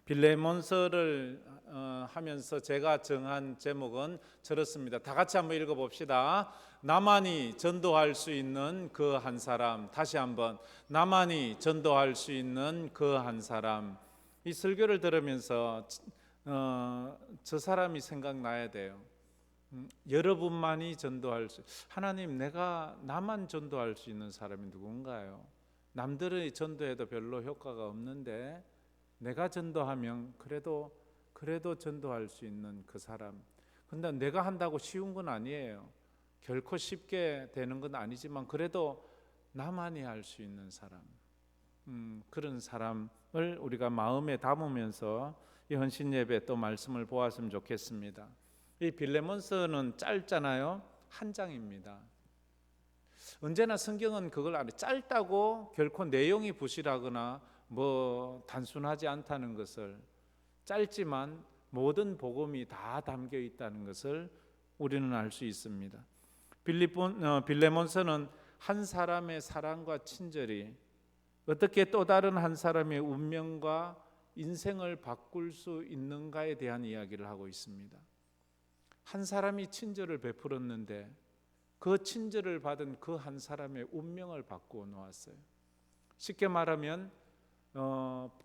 빌레몬서를 하면서 제가 정한 제목은 저렇습니다. 다 같이 한번 읽어봅시다. 나만이 전도할 수 있는 그 한 사람. 다시 한번, 나만이 전도할 수 있는 그 한 사람. 이 설교를 들으면서 저 사람이 생각나야 돼요. 여러분만이 전도할 수, 하나님, 나만 전도할 수 있는 사람이 누군가요? 남들의 전도해도 별로 효과가 없는데 내가 전도하면 그래도 전도할 수 있는 그 사람. 근데 내가 한다고 쉬운 건 아니에요. 결코 쉽게 되는 건 아니지만 그래도 나만이 할 수 있는 사람. 그런 사람을 우리가 마음에 담으면서 이 헌신 예배 또 말씀을 보았으면 좋겠습니다. 이 빌레몬서는 짧잖아요. 한 장입니다. 언제나 성경은 그걸 알아요. 짧다고 결코 내용이 부실하거나 단순하지 않다는 것을, 짧지만 모든 복음이 다 담겨 있다는 것을 우리는 알 수 있습니다. 빌레몬서는 한 사람의 사랑과 친절이 어떻게 또 다른 한 사람의 운명과 인생을 바꿀 수 있는가에 대한 이야기를 하고 있습니다. 한 사람이 친절을 베풀었는데 그 친절을 받은 그 한 사람의 운명을 바꾸어 놓았어요. 쉽게 말하면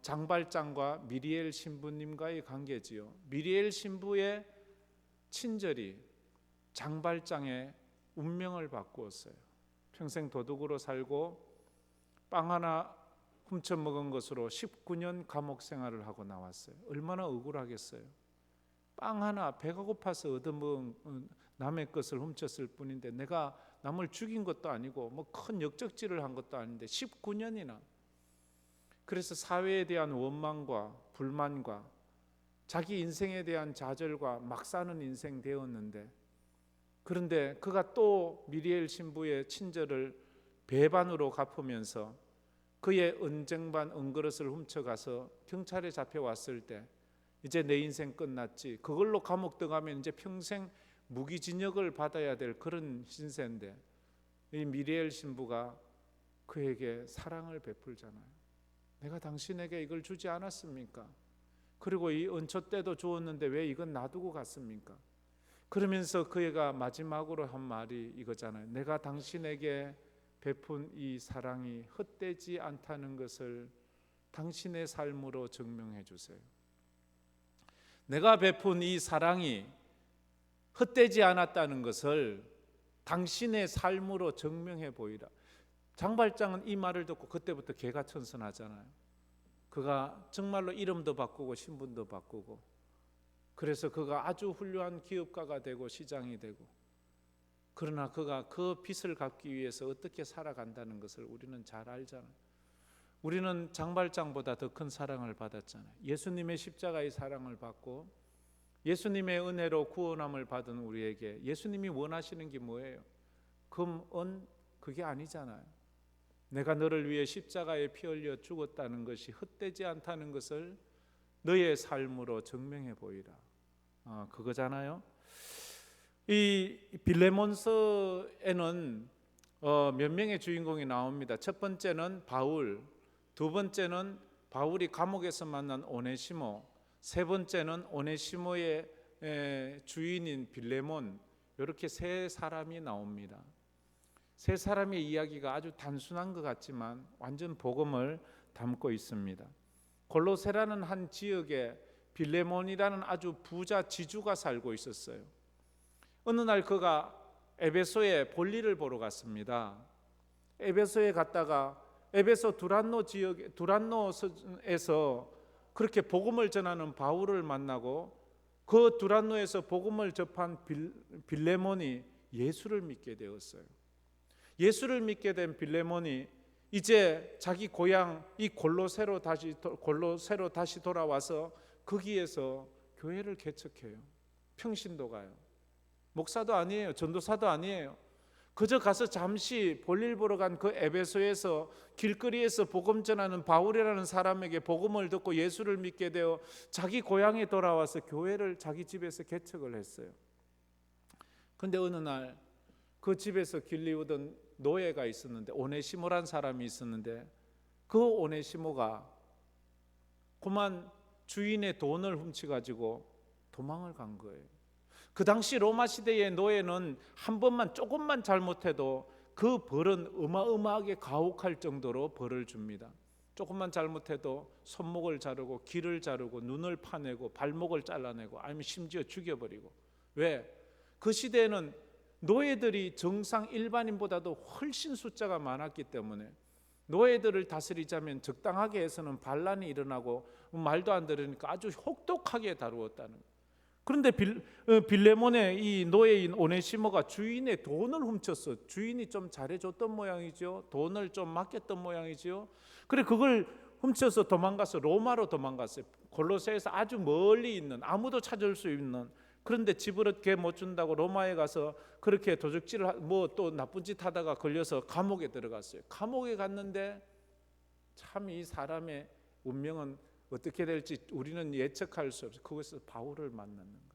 장발장과 미리엘 신부님과의 관계지요. 미리엘 신부의 친절이 장발장의 운명을 바꾸었어요. 평생 도둑으로 살고 빵 하나 훔쳐 먹은 것으로 19년 감옥 생활을 하고 나왔어요. 얼마나 억울하겠어요. 빵 하나, 배가 고파서 얻어먹은 남의 것을 훔쳤을 뿐인데 내가 남을 죽인 것도 아니고 큰 역적질을 한 것도 아닌데 19년이나. 그래서 사회에 대한 원망과 불만과 자기 인생에 대한 좌절과 막 사는 인생 되었는데, 그런데 그가 또 미리엘 신부의 친절을 배반으로 갚으면서 그의 은쟁반 은그릇을 훔쳐가서 경찰에 잡혀왔을 때 이제 내 인생 끝났지, 그걸로 감옥 들어가면 이제 평생 무기징역을 받아야 될 그런 신세인데 이 미리엘 신부가 그에게 사랑을 베풀잖아요. 내가 당신에게 이걸 주지 않았습니까? 그리고 이 은초 때도 주었는데 왜 이건 놔두고 갔습니까? 그러면서 그애가 마지막으로 한 말이 이거잖아요. 내가 당신에게 베푼 이 사랑이 헛되지 않다는 것을 당신의 삶으로 증명해 주세요. 내가 베푼 이 사랑이 헛되지 않았다는 것을 당신의 삶으로 증명해 보이라. 장발장은 이 말을 듣고 그때부터 개가천선하잖아요. 그가 정말로 이름도 바꾸고 신분도 바꾸고, 그래서 그가 아주 훌륭한 기업가가 되고 시장이 되고, 그러나 그가 그 빚을 갚기 위해서 어떻게 살아간다는 것을 우리는 잘 알잖아요. 우리는 장발장보다 더 큰 사랑을 받았잖아요. 예수님의 십자가의 사랑을 받고 예수님의 은혜로 구원함을 받은 우리에게 예수님이 원하시는 게 뭐예요? 금, 은, 그게 아니잖아요. 내가 너를 위해 십자가에 피 흘려 죽었다는 것이 헛되지 않다는 것을 너의 삶으로 증명해 보이라. 그거잖아요. 이 빌레몬서에는 몇 명의 주인공이 나옵니다. 첫 번째는 바울, 두 번째는 바울이 감옥에서 만난 오네시모, 세 번째는 오네시모의 주인인 빌레몬, 이렇게 세 사람이 나옵니다. 세 사람의 이야기가 아주 단순한 것 같지만 완전 복음을 담고 있습니다. 골로새라는 한 지역에 빌레몬이라는 아주 부자 지주가 살고 있었어요. 어느 날 그가 에베소에 볼일을 보러 갔습니다. 에베소에 갔다가 에베소 두란노에서 그렇게 복음을 전하는 바울을 만나고 그 두란노에서 복음을 접한 빌레몬이 예수를 믿게 되었어요. 예수를 믿게 된 빌레몬이 이제 자기 고향 이 골로새로 다시 돌아와서 거기에서 교회를 개척해요. 평신도 가요. 목사도 아니에요. 전도사도 아니에요. 그저 가서 잠시 볼일 보러 간 그 에베소에서 길거리에서 복음 전하는 바울이라는 사람에게 복음을 듣고 예수를 믿게 되어 자기 고향에 돌아와서 교회를 자기 집에서 개척을 했어요. 근데 어느 날 그 집에서 길리우던 노예가 있었는데, 오네시모란 사람이 있었는데, 그 오네시모가 그만 주인의 돈을 훔쳐가지고 도망을 간 거예요. 그 당시 로마 시대의 노예는 한 번만 조금만 잘못해도 그 벌은 어마어마하게 가혹할 정도로 벌을 줍니다. 조금만 잘못해도 손목을 자르고 귀를 자르고 눈을 파내고 발목을 잘라내고 아니면 심지어 죽여버리고. 왜? 그 시대에는 노예들이 정상 일반인보다도 훨씬 숫자가 많았기 때문에 노예들을 다스리자면 적당하게 해서는 반란이 일어나고 말도 안 들으니까 아주 혹독하게 다루었다는 거예요. 그런데 빌레몬의 이 노예인 오네시모가 주인의 돈을 훔쳤어. 주인이 좀 잘해줬던 모양이죠. 돈을 좀 맡겼던 모양이죠. 그래 그걸 훔쳐서 도망가서 로마로 도망갔어요. 골로새에서 아주 멀리 있는 아무도 찾을 수 있는. 그런데 집을 개 못 준다고 로마에 가서 그렇게 도적질을 뭐 또 나쁜 짓 하다가 걸려서 감옥에 들어갔어요. 감옥에 갔는데 참 이 사람의 운명은 어떻게 될지 우리는 예측할 수 없어요. 그것에서 바울을 만나는 거예요.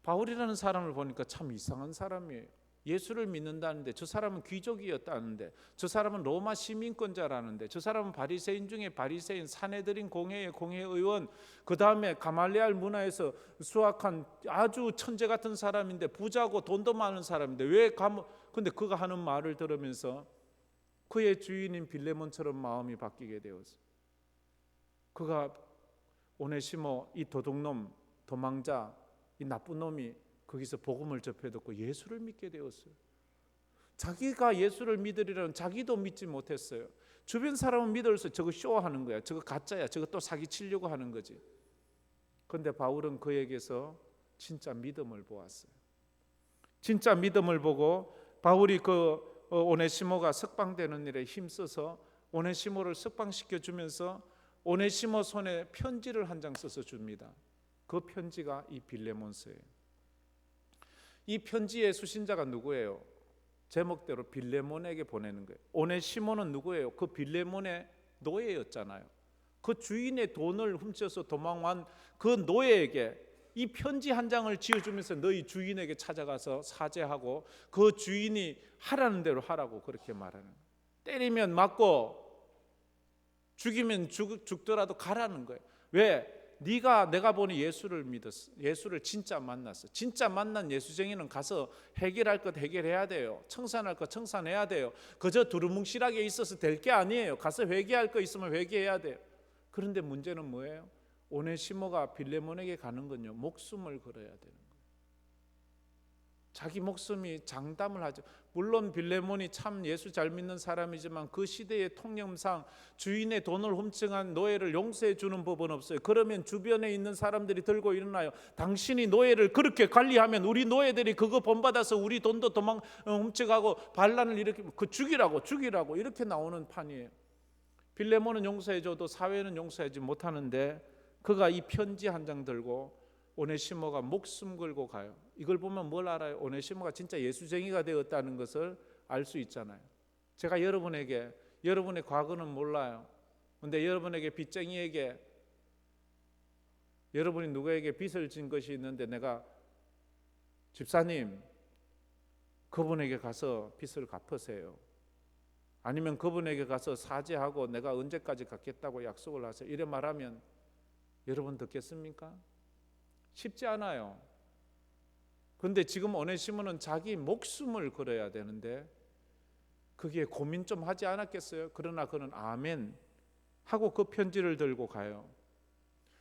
바울이라는 사람을 보니까 참 이상한 사람이에요. 예수를 믿는다는데 저 사람은 귀족이었다는데 저 사람은 로마 시민권자라는데 저 사람은 바리새인 중에 바리새인, 산헤드린 공회의 공회의원, 그 다음에 가말리알 문화에서 수학한 아주 천재 같은 사람인데 부자고 돈도 많은 사람인데 왜 근데 그가 하는 말을 들으면서 그의 주인인 빌레몬처럼 마음이 바뀌게 되었어요. 그가 오네시모 이 도둑놈, 도망자, 이 나쁜 놈이 거기서 복음을 접해 듣고 예수를 믿게 되었어요. 자기가 예수를 믿으리라는 자기도 믿지 못했어요. 주변 사람은 믿어서 저거 쇼하는 거야. 저거 가짜야. 저거 또 사기치려고 하는 거지. 그런데 바울은 그에게서 진짜 믿음을 보았어요. 진짜 믿음을 보고 바울이 그 오네시모가 석방되는 일에 힘써서 오네시모를 석방시켜 주면서 오네시모 손에 편지를 한 장 써서 줍니다. 그 편지가 이 빌레몬서예요. 이 편지의 수신자가 누구예요? 제목대로 빌레몬에게 보내는 거예요. 오네시모는 누구예요? 그 빌레몬의 노예였잖아요. 그 주인의 돈을 훔쳐서 도망한 그 노예에게 이 편지 한 장을 지어주면서 너희 주인에게 찾아가서 사죄하고 그 주인이 하라는 대로 하라고 그렇게 말하는 거예요. 때리면 맞고 죽이면 죽더라도 가라는 거예요. 왜? 내가 보니 예수를 믿었어. 예수를 진짜 만났어. 진짜 만난 예수쟁이는 가서 해결할 것 해결해야 돼요. 청산할 것 청산해야 돼요. 그저 두루뭉실하게 있어서 될 게 아니에요. 가서 회개할 거 있으면 회개해야 돼요. 그런데 문제는 뭐예요? 오네시모가 빌레몬에게 가는 건요, 목숨을 걸어야 되는 거예요. 자기 목숨이 장담을 하죠. 물론 빌레몬이 참 예수 잘 믿는 사람이지만 그 시대의 통념상 주인의 돈을 훔쳐간 노예를 용서해 주는 법은 없어요. 그러면 주변에 있는 사람들이 들고 일어나요. 당신이 노예를 그렇게 관리하면 우리 노예들이 그거 본받아서 우리 돈도 훔쳐가고 반란을 일으키면 그 죽이라고 이렇게 나오는 판이에요. 빌레몬은 용서해 줘도 사회는 용서하지 못하는데 그가 이 편지 한 장 들고 오네시모가 목숨 걸고 가요. 이걸 보면 뭘 알아요? 오네시모가 진짜 예수쟁이가 되었다는 것을 알 수 있잖아요. 제가 여러분에게 여러분의 과거는 몰라요. 그런데 여러분에게 빚쟁이에게 여러분이 누구에게 빚을 진 것이 있는데 내가 집사님 그분에게 가서 빚을 갚으세요. 아니면 그분에게 가서 사죄하고 내가 언제까지 갚겠다고 약속을 하세요. 이래 말하면 여러분 듣겠습니까? 쉽지 않아요. 그런데 지금 오네시모는 자기 목숨을 걸어야 되는데 그게 고민 좀 하지 않았겠어요? 그러나 그는 아멘 하고 그 편지를 들고 가요.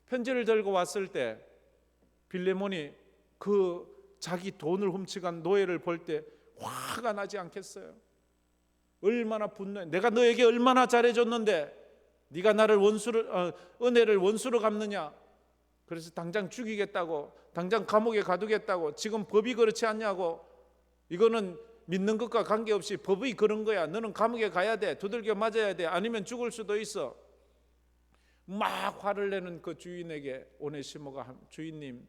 편지를 들고 왔을 때 빌레몬이 그 자기 돈을 훔쳐간 노예를 볼 때 화가 나지 않겠어요? 얼마나 분노해. 내가 너에게 얼마나 잘해줬는데 네가 나를 은혜를 원수로 갚느냐. 그래서 당장 죽이겠다고, 당장 감옥에 가두겠다고, 지금 법이 그렇지 않냐고, 이거는 믿는 것과 관계없이 법이 그런 거야. 너는 감옥에 가야 돼. 두들겨 맞아야 돼. 아니면 죽을 수도 있어. 막 화를 내는 그 주인에게 오네시모가 주인님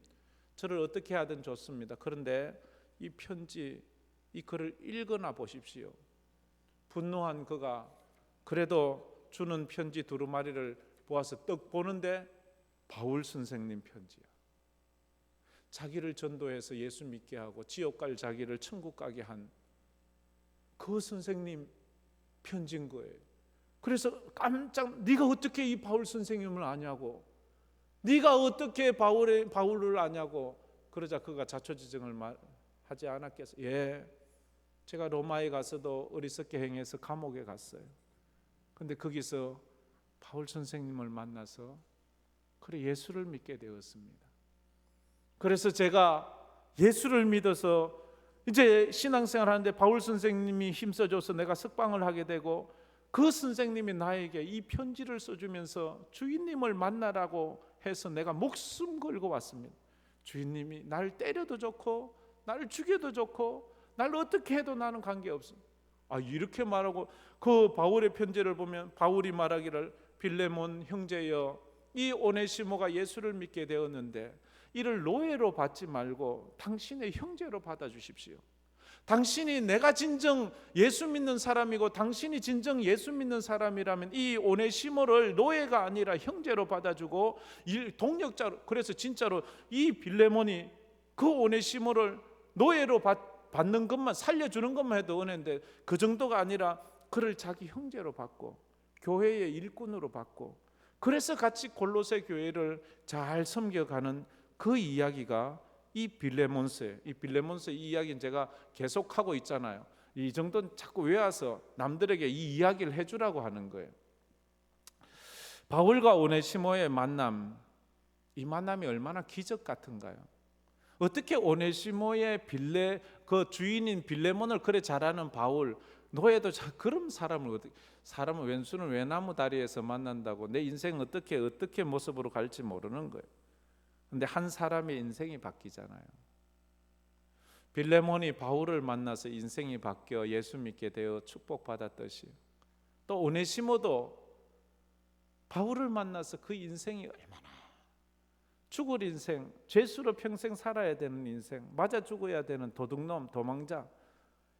저를 어떻게 하든 좋습니다. 그런데 이 편지, 이 글을 읽어나 보십시오. 분노한 그가 그래도 주는 편지 두루마리를 보아서 떡 보는데 바울 선생님 편지야. 자기를 전도해서 예수 믿게 하고 지옥 갈 자기를 천국 가게 한 그 선생님 편지인 거예요. 그래서 깜짝 네가 어떻게 이 바울 선생님을 아냐고. 네가 어떻게 바울을 아냐고. 그러자 그가 자초지종을 하지 않았겠어요? 예, 제가 로마에 가서도 어리석게 행해서 감옥에 갔어요. 근데 거기서 바울 선생님을 만나서 그래 예수를 믿게 되었습니다. 그래서 제가 예수를 믿어서 이제 신앙생활 하는데 바울 선생님이 힘써줘서 내가 석방을 하게 되고, 그 선생님이 나에게 이 편지를 써주면서 주인님을 만나라고 해서 내가 목숨 걸고 왔습니다. 주인님이 날 때려도 좋고 나를 죽여도 좋고 날 어떻게 해도 나는 관계없습니다. 이렇게 말하고 그 바울의 편지를 보면 바울이 말하기를 빌레몬 형제여, 이 오네시모가 예수를 믿게 되었는데 이를 노예로 받지 말고 당신의 형제로 받아주십시오. 당신이 내가 진정 예수 믿는 사람이고 당신이 진정 예수 믿는 사람이라면 이 오네시모를 노예가 아니라 형제로 받아주고 동력자로, 그래서 진짜로 이 빌레몬이 그 오네시모를 노예로 받는 것만, 살려주는 것만 해도 은혜인데 그 정도가 아니라 그를 자기 형제로 받고 교회의 일꾼으로 받고, 그래서 같이 골로새 교회를 잘 섬겨가는 그 이야기가 이 빌레몬스 이 이야기는 제가 계속하고 있잖아요. 이 정도는 자꾸 외워서 남들에게 이 이야기를 해주라고 하는 거예요. 바울과 오네시모의 만남, 이 만남이 얼마나 기적 같은가요? 어떻게 오네시모의 그 주인인 빌레몬을 그래 잘하는 바울, 노예도 그런 사람을 왼수는 외나무 다리에서 만난다고 내 인생 어떻게 모습으로 갈지 모르는 거예요. 근데 한 사람의 인생이 바뀌잖아요. 빌레몬이 바울을 만나서 인생이 바뀌어 예수 믿게 되어 축복받았듯이, 또 오네시모도 바울을 만나서 그 인생이 얼마나 죽을 인생, 죄수로 평생 살아야 되는 인생, 맞아 죽어야 되는 도둑놈, 도망자,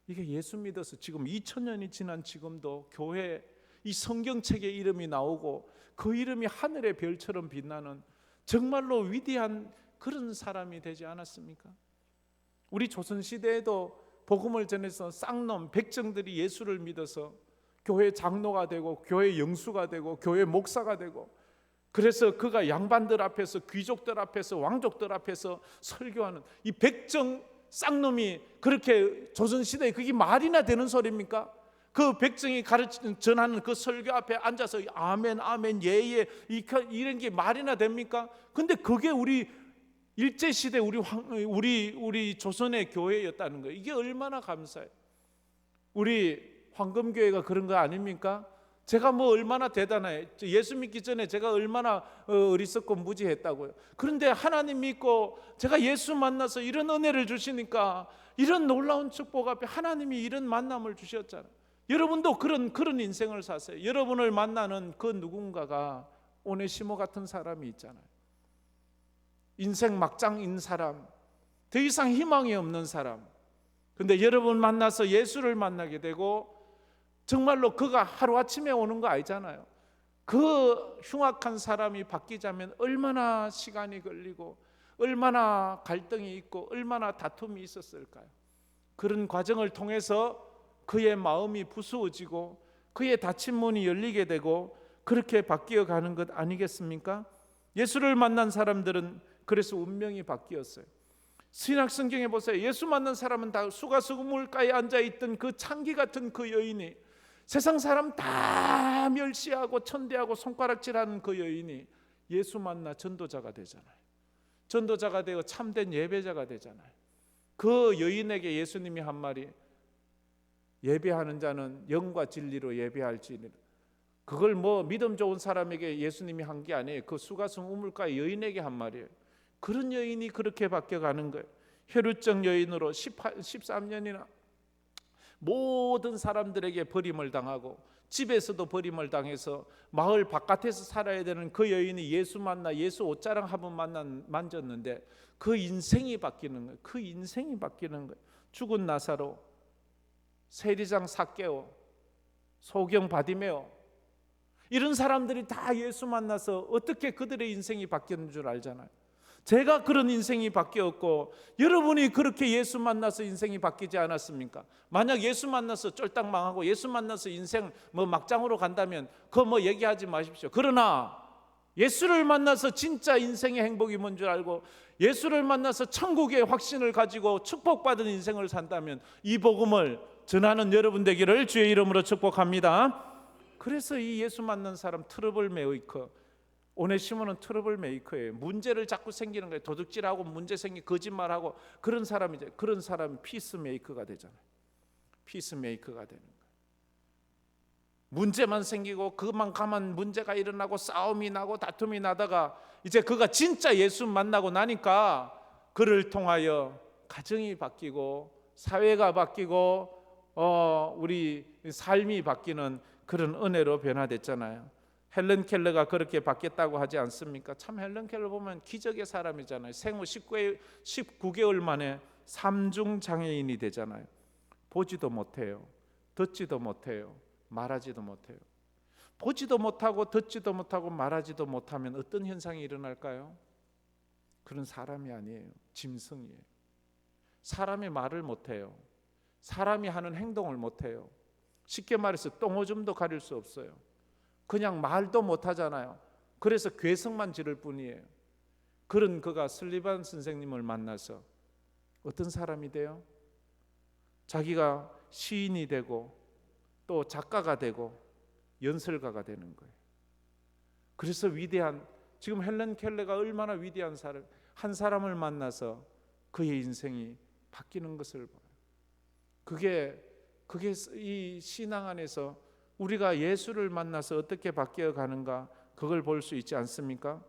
이게 예수 믿어서 지금 2000년이 지난 지금도 교회 이 성경책에 이름이 나오고 그 이름이 하늘의 별처럼 빛나는 정말로 위대한 그런 사람이 되지 않았습니까? 우리 조선시대에도 복음을 전해서 쌍놈 백정들이 예수를 믿어서 교회 장로가 되고 교회 영수가 되고 교회 목사가 되고, 그래서 그가 양반들 앞에서 귀족들 앞에서 왕족들 앞에서 설교하는 이 백정 쌍놈이, 그렇게 조선시대에 그게 말이나 되는 소리입니까? 그 백정이 전하는 그 설교 앞에 앉아서 아멘 아멘 예예 이런 게 말이나 됩니까? 근데 그게 우리 일제시대 우리 조선의 교회였다는 거예요. 이게 얼마나 감사해요. 우리 황금교회가 그런 거 아닙니까? 제가 뭐 얼마나 대단해요. 예수 믿기 전에 제가 얼마나 어리석고 무지했다고요. 그런데 하나님 믿고 제가 예수 만나서 이런 은혜를 주시니까, 이런 놀라운 축복 앞에 하나님이 이런 만남을 주셨잖아요. 여러분도 그런 인생을 사세요. 여러분을 만나는 그 누군가가 오네시모 같은 사람이 있잖아요. 인생 막장인 사람, 더 이상 희망이 없는 사람. 근데 여러분 만나서 예수를 만나게 되고, 정말로 그가 하루아침에 오는 거 아니잖아요. 그 흉악한 사람이 바뀌자면 얼마나 시간이 걸리고 얼마나 갈등이 있고 얼마나 다툼이 있었을까요? 그런 과정을 통해서 그의 마음이 부수어지고 그의 닫힌 문이 열리게 되고 그렇게 바뀌어가는 것 아니겠습니까? 예수를 만난 사람들은 그래서 운명이 바뀌었어요. 신약 성경에 보세요. 예수 만난 사람은 다 수가수물가에 앉아있던 그 창기 같은 그 여인이, 세상 사람 다 멸시하고 천대하고 손가락질하는 그 여인이 예수 만나 전도자가 되잖아요. 전도자가 되어 참된 예배자가 되잖아요. 그 여인에게 예수님이 한 말이, 예배하는 자는 영과 진리로 예배할지니라. 그걸 뭐 믿음 좋은 사람에게 예수님이 한 게 아니에요. 그 수가성 우물가의 여인에게 한 말이에요. 그런 여인이 그렇게 바뀌어가는 거예요. 혈루증 여인으로 13년이나 모든 사람들에게 버림을 당하고 집에서도 버림을 당해서 마을 바깥에서 살아야 되는 그 여인이 예수 만나 예수 옷자랑 한번 만졌는데 그 인생이 바뀌는 거예요. 그 인생이 바뀌는 거예요. 죽은 나사로, 세리장 삭개오, 소경 바디메오, 이런 사람들이 다 예수 만나서 어떻게 그들의 인생이 바뀌는 줄 알잖아요. 제가 그런 인생이 바뀌었고 여러분이 그렇게 예수 만나서 인생이 바뀌지 않았습니까? 만약 예수 만나서 쫄딱 망하고 예수 만나서 인생 뭐 막장으로 간다면 그거 뭐 얘기하지 마십시오. 그러나 예수를 만나서 진짜 인생의 행복이 뭔 줄 알고 예수를 만나서 천국의 확신을 가지고 축복받은 인생을 산다면 이 복음을 전하는 여러분 되기를 주의 이름으로 축복합니다. 그래서 이 예수 만난 사람 트러블 메이커, 오네시모는 트러블 메이커예요. 문제를 자꾸 생기는 거예요. 도둑질하고 문제 생기 거짓말하고 그런 사람이죠. 그런 사람이 피스 메이커가 되잖아요. 피스 메이커가 되는 거예요. 문제만 생기고 그만 가면 문제가 일어나고 싸움이 나고 다툼이 나다가 이제 그가 진짜 예수 만나고 나니까 그를 통하여 가정이 바뀌고 사회가 바뀌고 우리 삶이 바뀌는 그런 은혜로 변화됐잖아요. 헬런 켈러가 그렇게 바뀌었다고 하지 않습니까? 참 헬런 켈러 보면 기적의 사람이잖아요. 생후 19개월 만에 3중 장애인이 되잖아요. 보지도 못해요. 듣지도 못해요. 말하지도 못해요. 보지도 못하고 듣지도 못하고 말하지도 못하면 어떤 현상이 일어날까요? 그런 사람이 아니에요. 짐승이에요. 사람이 말을 못해요. 사람이 하는 행동을 못해요. 쉽게 말해서 똥오줌도 가릴 수 없어요. 그냥 말도 못하잖아요. 그래서 괴성만 지를 뿐이에요. 그런 그가 슬리반 선생님을 만나서 어떤 사람이 돼요? 자기가 시인이 되고 또 작가가 되고 연설가가 되는 거예요. 그래서 위대한, 지금 헬런 켈러가 얼마나 위대한 사람, 한 사람을 만나서 그의 인생이 바뀌는 것을 봐요. 그게 이 신앙 안에서 우리가 예수를 만나서 어떻게 바뀌어 가는가, 그걸 볼 수 있지 않습니까?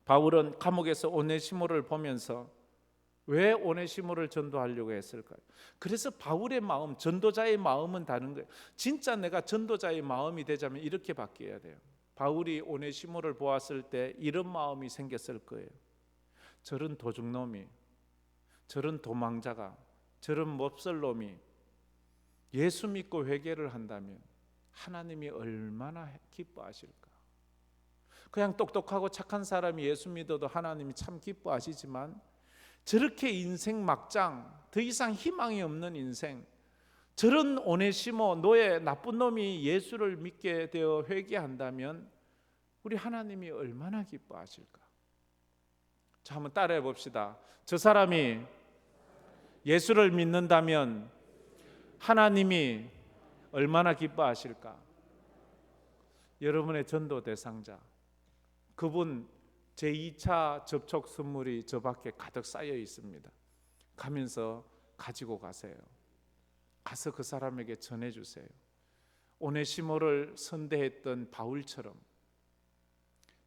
바울은 감옥에서 오네시모를 보면서 왜 오네시모를 전도하려고 했을까요? 그래서 바울의 마음, 전도자의 마음은 다른 거예요. 진짜 내가 전도자의 마음이 되자면 이렇게 바뀌어야 돼요. 바울이 오네시모를 보았을 때 이런 마음이 생겼을 거예요. 저런 도둑놈이, 저런 도망자가, 저런 몹쓸놈이 예수 믿고 회개를 한다면 하나님이 얼마나 기뻐하실까. 그냥 똑똑하고 착한 사람이 예수 믿어도 하나님이 참 기뻐하시지만 저렇게 인생 막장, 더 이상 희망이 없는 인생, 저런 오네시모, 너의 나쁜 놈이 예수를 믿게 되어 회개한다면 우리 하나님이 얼마나 기뻐하실까. 자, 한번 따라해 봅시다. 저 사람이 예수를 믿는다면 하나님이 얼마나 기뻐하실까. 여러분의 전도 대상자, 그분 제2차 접촉 선물이 저 밖에 가득 쌓여 있습니다. 가면서 가지고 가세요. 가서 그 사람에게 전해주세요. 오네시모를 선대했던 바울처럼,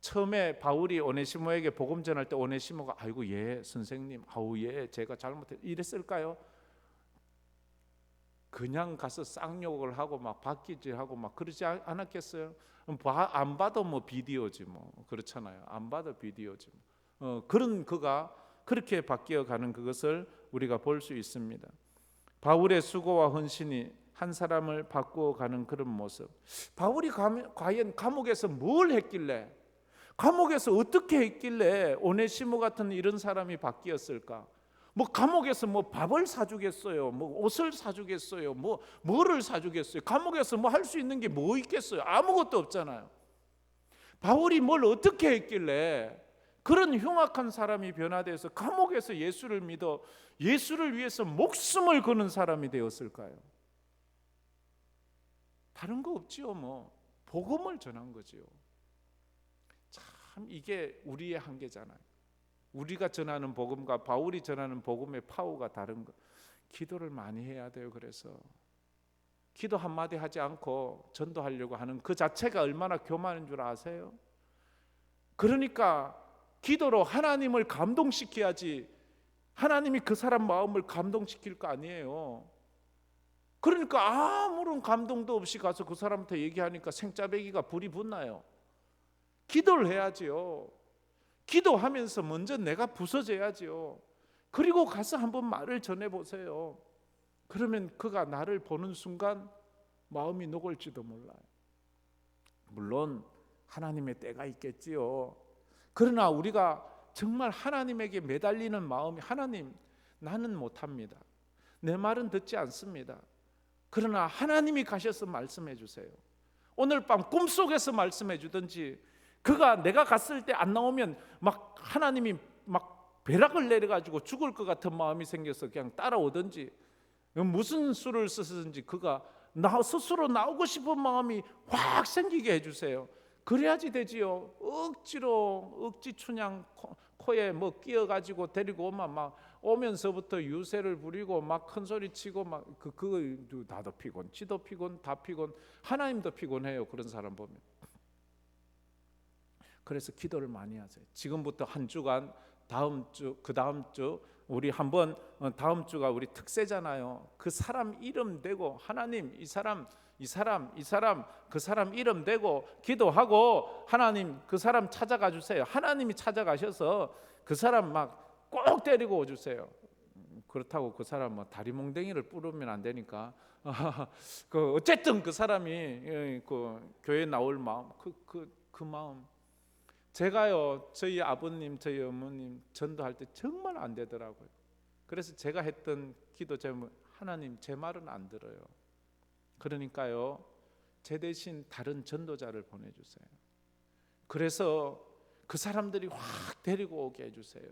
처음에 바울이 오네시모에게 복음 전할 때 오네시모가 아이고 예 선생님, 아우 예 제가 잘못했 이랬을까요? 그냥 가서 쌍욕을 하고 막 바뀌질하고 막 그러지 않았겠어요? 안 봐도 뭐 비디오지 뭐, 그렇잖아요. 안 봐도 비디오지 뭐. 그런 그가 그렇게 바뀌어가는 그것을 우리가 볼 수 있습니다. 바울의 수고와 헌신이 한 사람을 바꾸어가는 그런 모습. 바울이 과연 감옥에서 뭘 했길래, 감옥에서 어떻게 했길래 오네시모 같은 이런 사람이 바뀌었을까? 뭐 감옥에서 뭐 밥을 사주겠어요? 뭐 옷을 사주겠어요? 뭐를 사주겠어요? 감옥에서 뭐 할 수 있는 게 뭐 있겠어요? 아무것도 없잖아요. 바울이 뭘 어떻게 했길래 그런 흉악한 사람이 변화돼서 감옥에서 예수를 믿어 예수를 위해서 목숨을 거는 사람이 되었을까요? 다른 거 없지요. 뭐 복음을 전한 거지요. 참 이게 우리의 한계잖아요. 우리가 전하는 복음과 바울이 전하는 복음의 파워가 다른 거. 기도를 많이 해야 돼요. 그래서 기도 한마디 하지 않고 전도하려고 하는 그 자체가 얼마나 교만인 줄 아세요? 그러니까 기도로 하나님을 감동시켜야지 하나님이 그 사람 마음을 감동시킬 거 아니에요. 그러니까 아무런 감동도 없이 가서 그 사람한테 얘기하니까 생짜배기가 불이 붙나요? 기도를 해야지요. 기도하면서 먼저 내가 부서져야지요. 그리고 가서 한번 말을 전해보세요. 그러면 그가 나를 보는 순간 마음이 녹을지도 몰라요. 물론 하나님의 때가 있겠지요. 그러나 우리가 정말 하나님에게 매달리는 마음이, 하나님 나는 못합니다. 내 말은 듣지 않습니다. 그러나 하나님이 가셔서 말씀해 주세요. 오늘 밤 꿈속에서 말씀해 주든지 그가 내가 갔을 때 안 나오면 막 하나님이 막 벼락을 내려가지고 죽을 것 같은 마음이 생겨서 그냥 따라오든지 무슨 수를 쓰든지 그가 스스로 나오고 싶은 마음이 확 생기게 해주세요. 그래야지 되지요. 억지로 억지 춘향 코에 뭐 끼어가지고 데리고 오면 막 오면서부터 유세를 부리고 막 큰 소리 치고 막 그거 나도 피곤, 지도 피곤, 다 피곤, 하나님도 피곤해요. 그런 사람 보면. 그래서 기도를 많이 하세요. 지금부터 한 주간 다음 주, 그 다음 주 우리 한번 다음 주가 우리 특세잖아요. 그 사람 이름 대고 하나님 이 사람 그 사람 이름 대고 기도하고 하나님 그 사람 찾아가 주세요. 하나님이 찾아가셔서 그 사람 막 꼭 데리고 오주세요. 그렇다고 그 사람 뭐 다리 몽댕이를 뿌리면 안 되니까 그 어쨌든 그 사람이 그 교회 나올 마음 그 마음. 제가요 저희 아버님 저희 어머님 전도할 때 정말 안 되더라고요. 그래서 제가 했던 기도 제목 하나님 제 말은 안 들어요. 그러니까요 제 대신 다른 전도자를 보내주세요. 그래서 그 사람들이 확 데리고 오게 해주세요.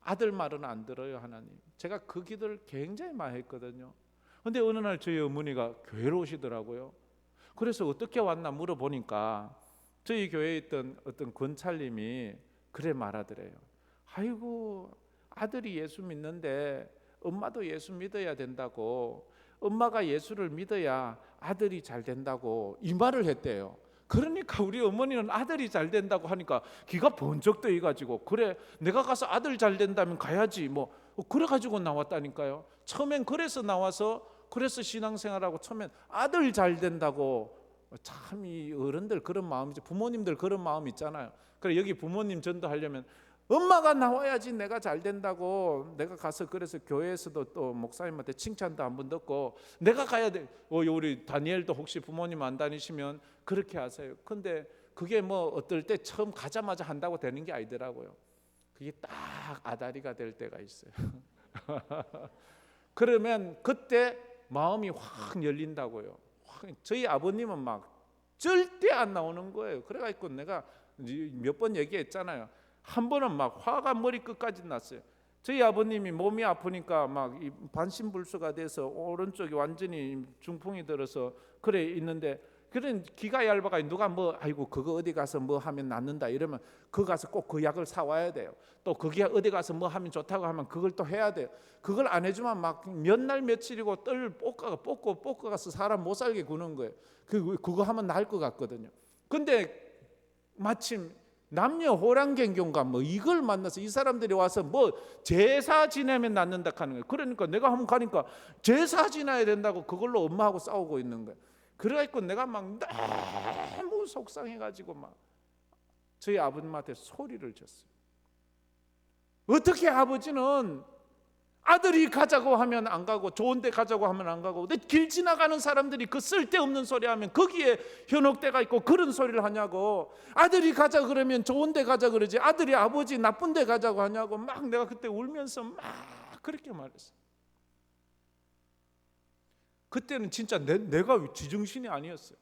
아들 말은 안 들어요 하나님. 제가 그 기도를 굉장히 많이 했거든요. 근데 어느 날 저희 어머니가 교회로 오시더라고요. 그래서 어떻게 왔나 물어보니까 저희 교회에 있던 어떤 권찰님이 그래 말하더래요. 아이고 아들이 예수 믿는데 엄마도 예수 믿어야 된다고, 엄마가 예수를 믿어야 아들이 잘 된다고 이 말을 했대요. 그러니까 우리 어머니는 아들이 잘 된다고 하니까 귀가 번쩍 뜨여가지고 그래 내가 가서 아들 잘 된다면 가야지 뭐 그래가지고 나왔다니까요. 처음엔 그래서 나와서 그래서 신앙생활하고 처음엔 아들 잘 된다고. 참 이 어른들 그런 마음이죠. 부모님들 그런 마음 있잖아요. 그래 여기 부모님 전도하려면 엄마가 나와야지 내가 잘 된다고. 내가 가서 그래서 교회에서도 또 목사님한테 칭찬도 한번 듣고 내가 가야 돼. 우리 다니엘도 혹시 부모님 안 다니시면 그렇게 하세요. 근데 그게 뭐 어떨 때 처음 가자마자 한다고 되는 게 아니더라고요. 그게 딱 아다리가 될 때가 있어요. 그러면 그때 마음이 확 열린다고요. 저희 아버님은 막 절대 안 나오는 거예요. 그래가지고 내가 몇 번 얘기했잖아요. 한 번은 막 화가 머리 끝까지 났어요. 저희 아버님이 몸이 아프니까 막 반신불수가 돼서 오른쪽이 완전히 중풍이 들어서 그래 있는데 그런 기가 얇아가 누가 뭐 아이고 그거 어디 가서 뭐 하면 낫는다 이러면 그거 가서 꼭 그 약을 사와야 돼요. 또 그게 어디 가서 뭐 하면 좋다고 하면 그걸 또 해야 돼요. 그걸 안 해주면 막 몇 날 며칠이고 뜰 뽑고 가서 사람 못 살게 구는 거예요. 그거 하면 나을 것 같거든요. 근데 마침 남녀 호랑갱교인가 뭐 이걸 만나서 이 사람들이 와서 뭐 제사 지내면 낫는다 하는 거예요. 그러니까 내가 한번 가니까 제사 지나야 된다고 그걸로 엄마하고 싸우고 있는 거예요. 그래가지고 내가 막 너무 속상해가지고 막 저희 아버님한테 소리를 쳤어요. 어떻게 아버지는 아들이 가자고 하면 안 가고 좋은 데 가자고 하면 안 가고 근데 길 지나가는 사람들이 그 쓸데없는 소리 하면 거기에 현혹대가 있고 그런 소리를 하냐고. 아들이 가자 그러면 좋은 데 가자 그러지 아들이 아버지 나쁜 데 가자고 하냐고. 막 내가 그때 울면서 막 그렇게 말했어요. 그때는 진짜 내가 지정신이 아니었어요.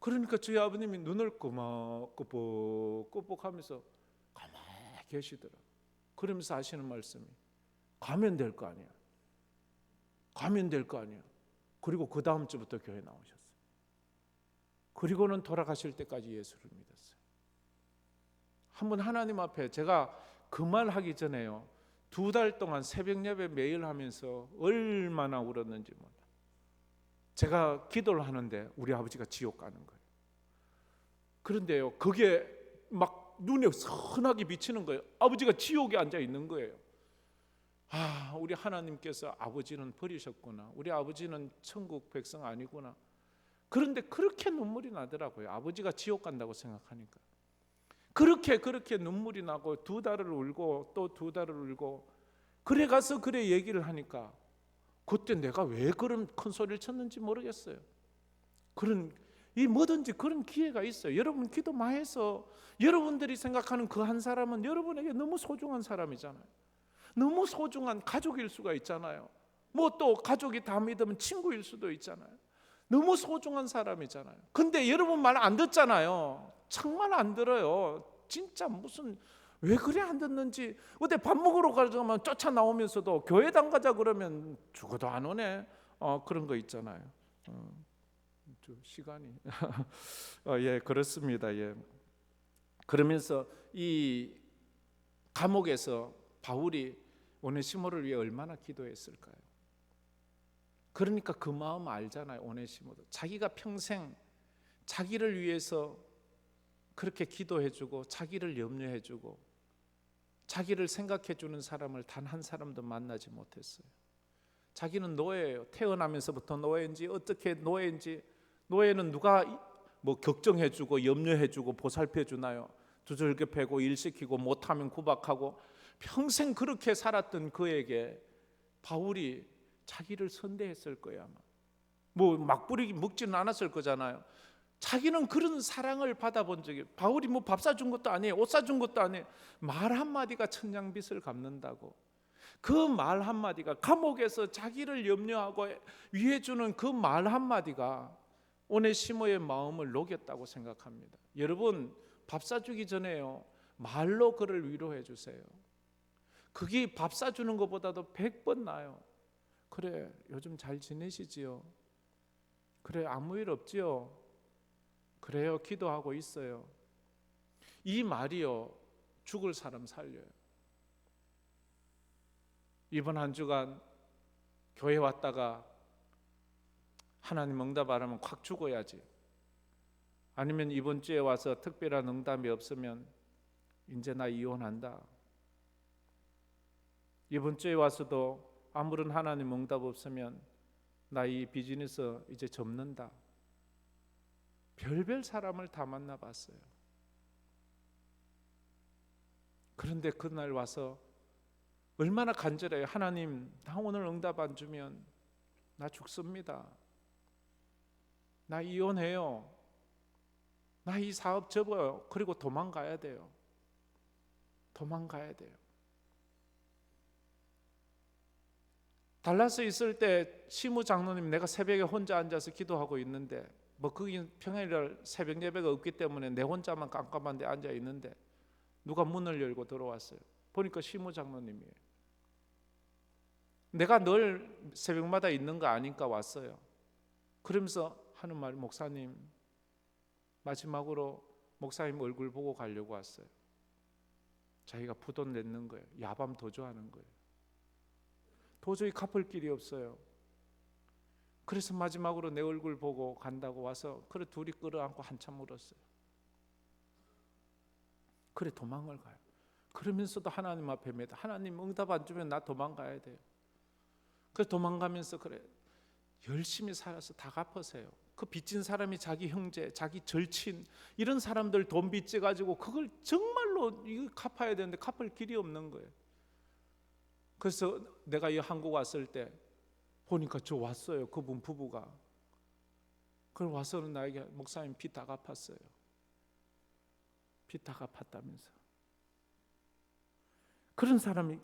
그러니까 저희 아버님이 눈을 끄벅끄벅하면서 가만히 계시더라고요. 그러면서 하시는 말씀이 가면 될 거 아니야. 가면 될 거 아니야. 그리고 그 다음 주부터 교회 나오셨어요. 그리고는 돌아가실 때까지 예수를 믿었어요. 한번 하나님 앞에 제가 그 말 하기 전에요 2달 동안 새벽 예배 매일 하면서 얼마나 울었는지 몰라. 제가 기도를 하는데 우리 아버지가 지옥 가는 거예요. 그런데요 그게 막 눈에 선하게 비치는 거예요. 아버지가 지옥에 앉아 있는 거예요. 아, 우리 하나님께서 아버지는 버리셨구나. 우리 아버지는 천국 백성 아니구나. 그런데 그렇게 눈물이 나더라고요. 아버지가 지옥 간다고 생각하니까. 그렇게 눈물이 나고 2달을 울고 또 2달을 울고 그래 가서 그래 얘기를 하니까 그때 내가 왜 그런 큰 소리를 쳤는지 모르겠어요. 이 뭐든지 그런 기회가 있어요. 여러분 기도 많이 해서 여러분들이 생각하는 그 한 사람은 여러분에게 너무 소중한 사람이잖아요. 너무 소중한 가족일 수가 있잖아요. 뭐 또 가족이 다 믿으면 친구일 수도 있잖아요. 너무 소중한 사람이잖아요. 근데 여러분 말 안 듣잖아요. 창만 안 들어요. 진짜 무슨 왜 그래 안 듣는지. 어디 밥 먹으러 가자면 쫓아 나오면서도 교회당 가자 그러면 죽어도 안 오네. 그런 거 있잖아요. 시간이 예, 그렇습니다. 예. 그러면서 이 감옥에서 바울이 오네시모를 위해 얼마나 기도했을까요? 그러니까 그 마음 알잖아요. 오네시모도 자기가 평생 자기를 위해서 그렇게 기도해주고 자기를 염려해주고 자기를 생각해주는 사람을 단 한 사람도 만나지 못했어요. 자기는 노예예요. 태어나면서부터 노예인지 어떻게 노예인지. 노예는 누가 뭐 걱정해주고 염려해주고 보살펴주나요? 두들겨 패고 일시키고 못하면 구박하고 평생 그렇게 살았던 그에게 바울이 자기를 선대했을 거예요. 아마 뭐 막부리기 먹지는 않았을 거잖아요. 자기는 그런 사랑을 받아본 적이, 바울이 뭐 밥 사준 것도 아니에요, 옷 사준 것도 아니에요. 말 한마디가 천냥빚을 갚는다고. 그 말 한마디가, 감옥에서 자기를 염려하고 위해주는 그 말 한마디가 오네시모의 마음을 녹였다고 생각합니다. 여러분, 밥 사주기 전에요, 말로 그를 위로해 주세요. 그게 밥 사주는 것보다도 100번 나아요. 그래, 요즘 잘 지내시지요? 그래, 아무 일 없지요? 그래요, 기도하고 있어요. 이 말이요, 죽을 사람 살려요. 이번 한 주간 교회 왔다가 하나님 응답 안 하면 확 죽어야지. 아니면 이번 주에 와서 특별한 응답이 없으면 이제 나 이혼한다. 이번 주에 와서도 아무런 하나님 응답 없으면 나 이 비즈니스 이제 접는다. 별별 사람을 다 만나봤어요. 그런데 그날 와서 얼마나 간절해요. 하나님, 나 오늘 응답 안 주면 나 죽습니다. 나 이혼해요. 나 이 사업 접어요. 그리고 도망가야 돼요. 도망가야 돼요. 달라스에 있을 때 시무 장로님, 내가 새벽에 혼자 앉아서 기도하고 있는데, 뭐 거기 평일날 새벽 예배가 없기 때문에 내 혼자만 깜깜한 데 앉아 있는데 누가 문을 열고 들어왔어요. 보니까 시무 장로님이에요. 내가 늘 새벽마다 있는 거 아니까 왔어요. 그러면서 하는 말이, 목사님, 마지막으로 목사님 얼굴 보고 가려고 왔어요. 자기가 부돈 냈는 거예요. 야밤 도주하는 거예요. 도저히 갚을 길이 없어요. 그래서 마지막으로 내 얼굴 보고 간다고 와서 그래 둘이 끌어안고 한참 울었어요. 그래 도망을 가요. 그러면서도 하나님 앞에 매다. 하나님 응답 안 주면 나 도망가야 돼요. 그래서 도망가면서 그래 열심히 살아서 다 갚으세요. 그 빚진 사람이 자기 형제, 자기 절친, 이런 사람들 돈 빚져 가지고 그걸 정말로 이거 갚아야 되는데 갚을 길이 없는 거예요. 그래서 내가 이 한국 왔을 때 보니까 저 왔어요. 그분 부부가. 그걸 와서는 나에게, 목사님 빚 다 갚았어요. 빚 다 갚았다면서. 그런 사람이,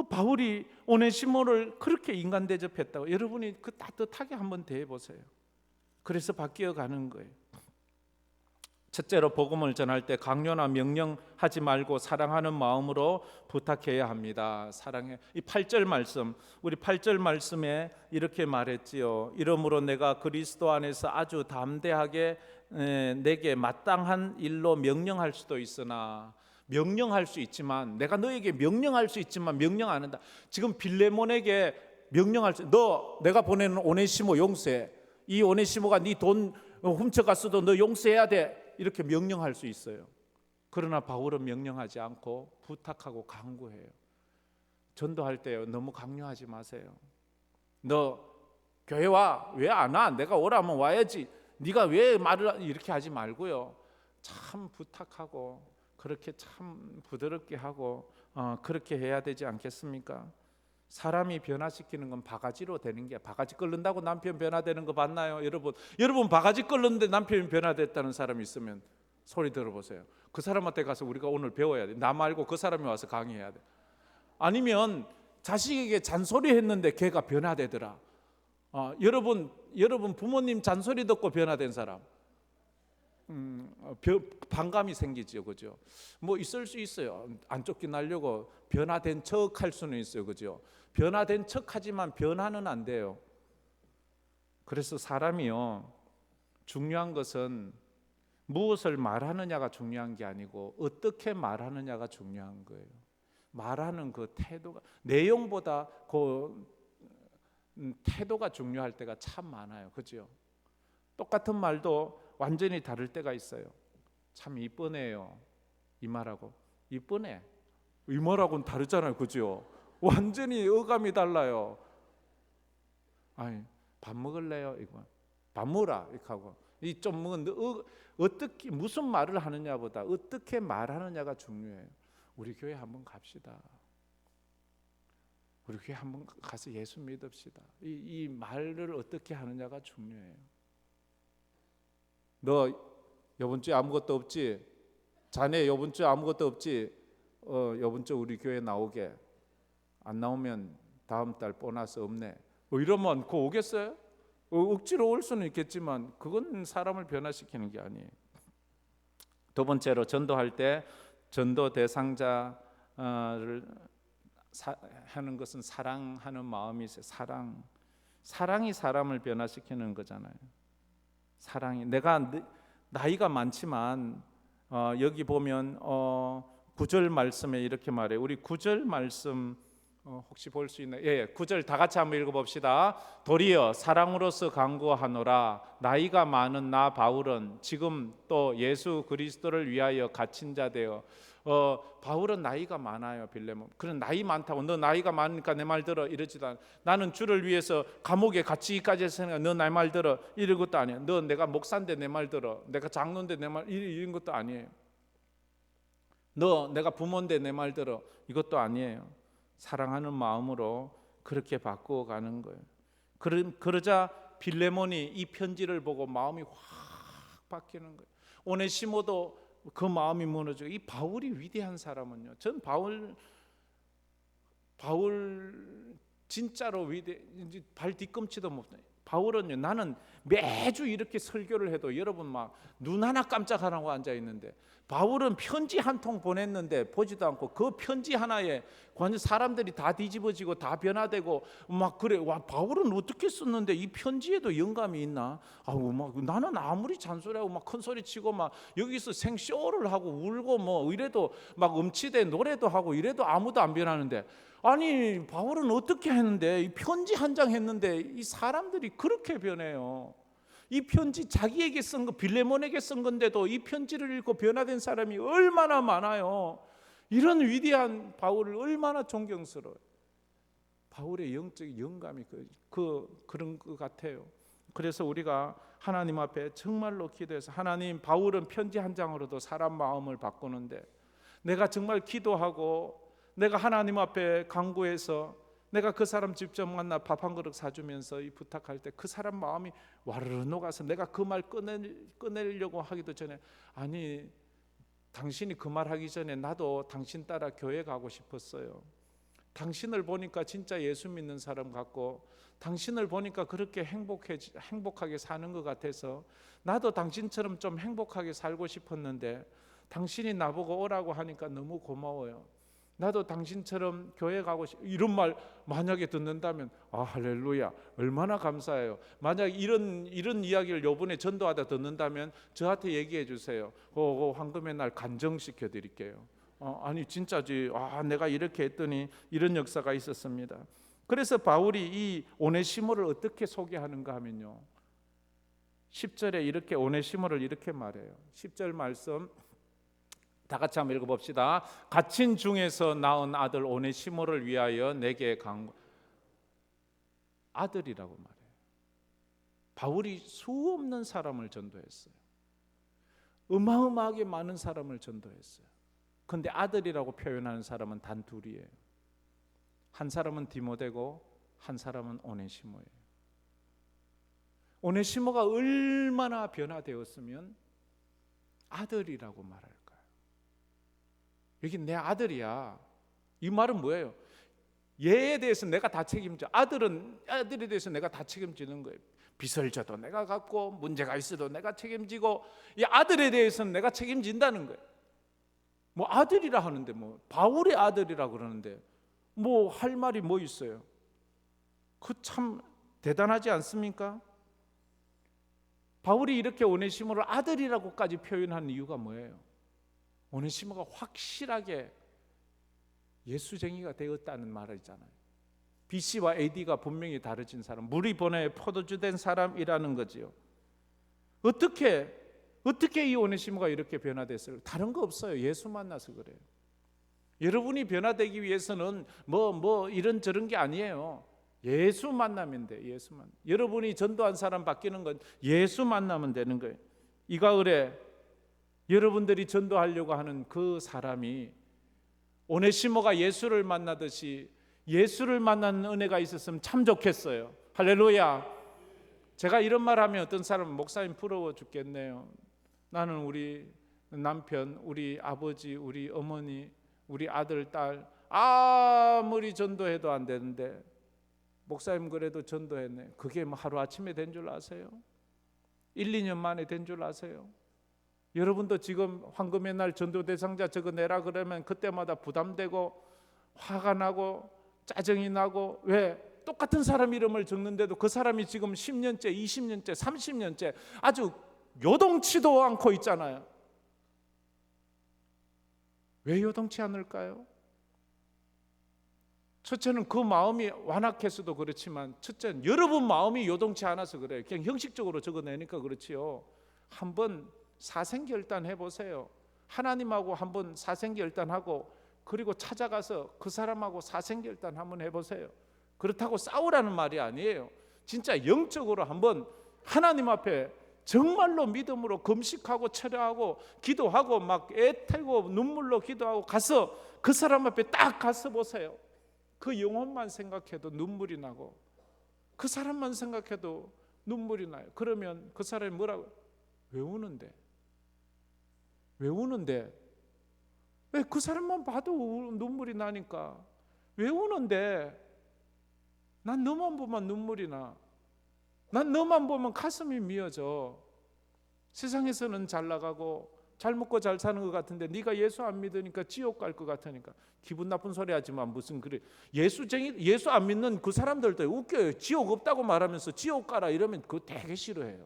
바울이 오네시모를 그렇게 인간 대접했다고. 여러분이 그 따뜻하게 한번 대해보세요. 그래서 바뀌어 가는 거예요. 첫째로 복음을 전할 때 강요나 명령하지 말고 사랑하는 마음으로 부탁해야 합니다. 사랑해. 이 8절 말씀, 우리 8절 말씀에 이렇게 말했지요. 이러므로 내가 그리스도 안에서 아주 담대하게 내게 마땅한 일로 명령할 수도 있으나, 명령할 수 있지만, 내가 너에게 명령할 수 있지만 명령 안 한다. 지금 빌레몬에게 명령할 수, 너 내가 보내는 오네시모 용서해. 이 오네시모가 네 돈 훔쳐갔어도 너 용서해야 돼. 이렇게 명령할 수 있어요. 그러나 바울은 명령하지 않고 부탁하고 강구해요. 전도할 때요, 너무 강요하지 마세요. 너 교회 와, 왜 안 와? 내가 오라면 와야지. 네가 왜 말을, 이렇게 하지 말고요. 참 부탁하고 그렇게 참 부드럽게 하고 그렇게 해야 되지 않겠습니까? 사람이 변화시키는 건 바가지로 되는 게, 바가지 끓는다고 남편 변화되는 거 봤나요? 여러분 바가지 끓는데 남편이 변화됐다는 사람 있으면 소리 들어보세요. 그 사람한테 가서 우리가 오늘 배워야 돼. 나 말고 그 사람이 와서 강의해야 돼. 아니면 자식에게 잔소리했는데 걔가 변화되더라. 여러분 부모님 잔소리 듣고 변화된 사람, 반감이 생기죠, 그죠? 뭐 있을 수 있어요. 안 쫓겨나려고 변화된 척 할 수는 있어요, 그죠? 변화된 척하지만 변화는 안 돼요. 그래서 사람이요, 중요한 것은 무엇을 말하느냐가 중요한 게 아니고 어떻게 말하느냐가 중요한 거예요. 말하는 그 태도가, 내용보다 그 태도가 중요할 때가 참 많아요, 그죠? 똑같은 말도 완전히 다를 때가 있어요. 참 이쁘네요, 이 말하고 이쁘네, 이 말하고는 다르잖아요, 그죠? 완전히 어감이 달라요. 아니, 밥 먹을래요? 이거 밥 먹으라 이렇게 하고, 이 좀 어떻게 무슨 말을 하느냐보다 어떻게 말하느냐가 중요해요. 우리 교회 한번 갑시다. 우리 교회 한번 가서 예수 믿읍시다. 이 말을 어떻게 하느냐가 중요해요. 너 이번 주에 아무것도 없지? 자네 이번 주에 아무것도 없지? 이번 주 우리 교회 나오게. 안 나오면 다음 달 보너스 없네. 이러면 그거 오겠어요? 억지로 올 수는 있겠지만 그건 사람을 변화시키는 게 아니에요. 두 번째로, 전도할 때 전도 대상자를 하는 것은 사랑하는 마음이 있어요. 사랑이 사람을 변화시키는 거잖아요. 사랑이, 내가 나이가 많지만 여기 보면 9절 말씀에 이렇게 말해요. 우리 9절 말씀 혹시 볼 수 있나요? 예, 9절 다 같이 한번 읽어봅시다. 도리어 사랑으로서 간구하노라. 나이가 많은 나 바울은 지금 또 예수 그리스도를 위하여 갇힌 자 되어. 바울은 나이가 많아요, 빌레몬. 그런 나이 많다고 너 나이가 많으니까 내 말 들어 이러지도 않아. 나는 주를 위해서 감옥에 갇히기까지 했으니까 너 내 말 들어 이런 것도 아니야. 너 내가 목사인데 내 말 들어, 내가 장로인데 내 말 이런 것도 아니에요. 너 내가 부모인데 내 말 들어 이것도 아니에요. 사랑하는 마음으로 그렇게 바꾸어 가는 거예요. 그러자 빌레몬이 이 편지를 보고 마음이 확 바뀌는 거예요. 오네시모도 그 마음이 무너지고, 이 바울이 위대한 사람은요, 전 바울 진짜로 위대, 발 뒤꿈치도 못. 바울은요, 나는 매주 이렇게 설교를 해도 여러분 막 눈 하나 깜짝 안 하고 앉아 있는데, 바울은 편지 한 통 보냈는데 보지도 않고 그 편지 하나에 완전 사람들이 다 뒤집어지고 다 변화되고 막 그래. 와, 바울은 어떻게 썼는데 이 편지에도 영감이 있나? 막 나는 아무리 잔소리하고 막 큰 소리 치고 막 여기서 생쇼를 하고 울고 뭐 이래도 막 음치대 노래도 하고 이래도 아무도 안 변하는데, 아니 바울은 어떻게 했는데, 이 편지 한 장 했는데 이 사람들이 그렇게 변해요. 이 편지 자기에게 쓴 거, 빌레몬에게 쓴 건데도 이 편지를 읽고 변화된 사람이 얼마나 많아요. 이런 위대한 바울을 얼마나 존경스러워요. 바울의 영적 영감이 그런 것 같아요. 그래서 우리가 하나님 앞에 정말로 기도해서, 하나님, 바울은 편지 한 장으로도 사람 마음을 바꾸는데, 내가 정말 기도하고 내가 하나님 앞에 간구해서 내가 그 사람 직접 만나 밥 한 그릇 사주면서 이 부탁할 때 그 사람 마음이 와르르 녹아서 내가 그 말 꺼내려고 하기도 전에, 아니 당신이 그 말 하기 전에 나도 당신 따라 교회 가고 싶었어요. 당신을 보니까 진짜 예수 믿는 사람 같고, 당신을 보니까 그렇게 행복하게 사는 것 같아서 나도 당신처럼 좀 행복하게 살고 싶었는데 당신이 나보고 오라고 하니까 너무 고마워요. 나도 당신처럼 교회 가고 싶. 이런 말 만약에 듣는다면 할렐루야, 얼마나 감사해요. 만약 이런 이야기를 요번에 전도하다 듣는다면 저한테 얘기해 주세요. 황금의 날 간정시켜 드릴게요. 아니 진짜지, 내가 이렇게 했더니 이런 역사가 있었습니다. 그래서 바울이 이 오네시모를 어떻게 소개하는가 하면요, 10절에 이렇게 오네시모를 이렇게 말해요. 10절 말씀 다 같이 한번 읽어봅시다. 갇힌 중에서 낳은 아들 오네시모를 위하여 내게 간구. 아들이라고 말해요. 바울이 수없는 사람을 전도했어요. 어마어마하게 많은 사람을 전도했어요. 그런데 아들이라고 표현하는 사람은 단 둘이에요. 한 사람은 디모데고 한 사람은 오네시모예요. 오네시모가 얼마나 변화되었으면 아들이라고 말할까요? 여기 내 아들이야. 이 말은 뭐예요? 얘에 대해서 내가 다 책임져. 아들에 대해서 내가 다 책임지는 거예요. 빚을 져도 내가 갚고 문제가 있어도 내가 책임지고 이 아들에 대해서는 내가 책임진다는 거예요. 뭐 아들이라 하는데 뭐 바울의 아들이라 그러는데 뭐 할 말이 뭐 있어요? 그 참 대단하지 않습니까? 바울이 이렇게 오네시모를 아들이라고까지 표현한 이유가 뭐예요? 오네시모가 확실하게 예수쟁이가 되었다는 말을 있잖아요. BC와 AD가 분명히 다르진 사람, 물이 번화에 포도주 된 사람이라는 거지요. 어떻게 이 오네시모가 이렇게 변화됐어요? 다른 거 없어요. 예수 만나서 그래요. 여러분이 변화되기 위해서는 뭐 이런 저런 게 아니에요. 예수 만나면 돼. 예수만. 여러분이 전도한 사람 바뀌는 건 예수 만나면 되는 거예요. 이 가을에 여러분들이 전도하려고 하는 그 사람이 오네시모가 예수를 만나듯이 예수를 만나는 은혜가 있었으면 참 좋겠어요. 할렐루야. 제가 이런 말 하면 어떤 사람은 목사님 부러워 죽겠네요. 나는 우리 남편, 우리 아버지, 우리 어머니, 우리 아들, 딸 아무리 전도해도 안 되는데 목사님 그래도 전도했네. 그게 뭐 하루아침에 된 줄 아세요? 1, 2년 만에 된 줄 아세요? 여러분도 지금 황금의 날 전도 대상자 적어 내라 그러면 그때마다 부담되고 화가 나고 짜증이 나고, 왜? 똑같은 사람 이름을 적는데도 그 사람이 지금 10년째, 20년째, 30년째 아주 요동치도 않고 있잖아요. 왜 요동치 않을까요? 첫째는 그 마음이 완악해서도 그렇지만, 첫째는 여러분 마음이 요동치 않아서 그래요. 그냥 형식적으로 적어내니까 그렇지요. 한번 사생결단 해보세요. 하나님하고 한번 사생결단하고 그리고 찾아가서 그 사람하고 사생결단 한번 해보세요. 그렇다고 싸우라는 말이 아니에요. 진짜 영적으로 한번 하나님 앞에 정말로 믿음으로 금식하고 철야하고 기도하고 막 애태고 눈물로 기도하고 가서 그 사람 앞에 딱 가서 보세요. 그 영혼만 생각해도 눈물이 나고 그 사람만 생각해도 눈물이 나요. 그러면 그 사람이 뭐라고? 왜 우는데? 왜 우는데? 왜 그 사람만 봐도 눈물이 나니까 왜 우는데? 난 너만 보면 눈물이 나. 난 너만 보면 가슴이 미어져. 세상에서는 잘 나가고 잘 먹고 잘 사는 것 같은데 네가 예수 안 믿으니까 지옥 갈 것 같으니까 기분 나쁜 소리 하지만 무슨 그래. 예수 안 믿는 그 사람들도 웃겨요. 지옥 없다고 말하면서 지옥 가라 이러면 그거 되게 싫어해요.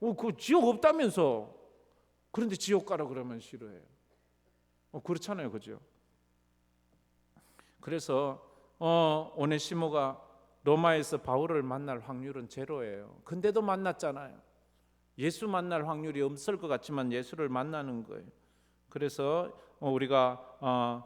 그 지옥 없다면서. 그런데 지옥 가라 그러면 싫어해요. 그렇잖아요. 그죠? 그래서 오네시모가 로마에서 바울을 만날 확률은 제로예요. 근데도 만났잖아요. 예수 만날 확률이 없을 것 같지만 예수를 만나는 거예요. 그래서 우리가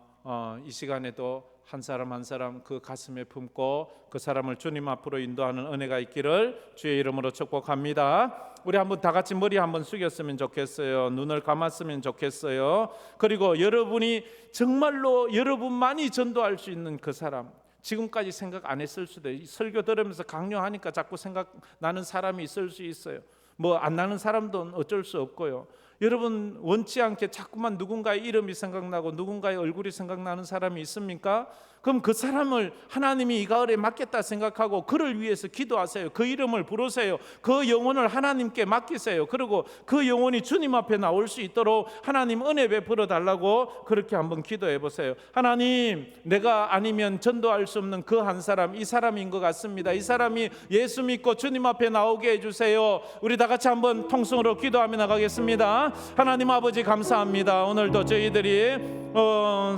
이 시간에도 한 사람 한 사람 그 가슴에 품고 그 사람을 주님 앞으로 인도하는 은혜가 있기를 주의 이름으로 축복합니다. 우리 한번 다 같이 머리 한번 숙였으면 좋겠어요. 눈을 감았으면 좋겠어요. 그리고 여러분이 정말로 여러분만이 전도할 수 있는 그 사람, 지금까지 생각 안 했을 수도 있어요. 설교 들으면서 강요하니까 자꾸 생각나는 사람이 있을 수 있어요. 뭐 안 나는 사람도 어쩔 수 없고요. 여러분 원치 않게 자꾸만 누군가의 이름이 생각나고 누군가의 얼굴이 생각나는 사람이 있습니까? 그럼 그 사람을 하나님이 이 가을에 맡겠다 생각하고 그를 위해서 기도하세요. 그 이름을 부르세요. 그 영혼을 하나님께 맡기세요. 그리고 그 영혼이 주님 앞에 나올 수 있도록 하나님 은혜 베풀어 달라고 그렇게 한번 기도해 보세요. 하나님, 내가 아니면 전도할 수 없는 그 한 사람, 이 사람인 것 같습니다. 이 사람이 예수 믿고 주님 앞에 나오게 해주세요. 우리 다 같이 한번 통성으로 기도하며 나가겠습니다. 하나님 아버지 감사합니다. 오늘도 저희들이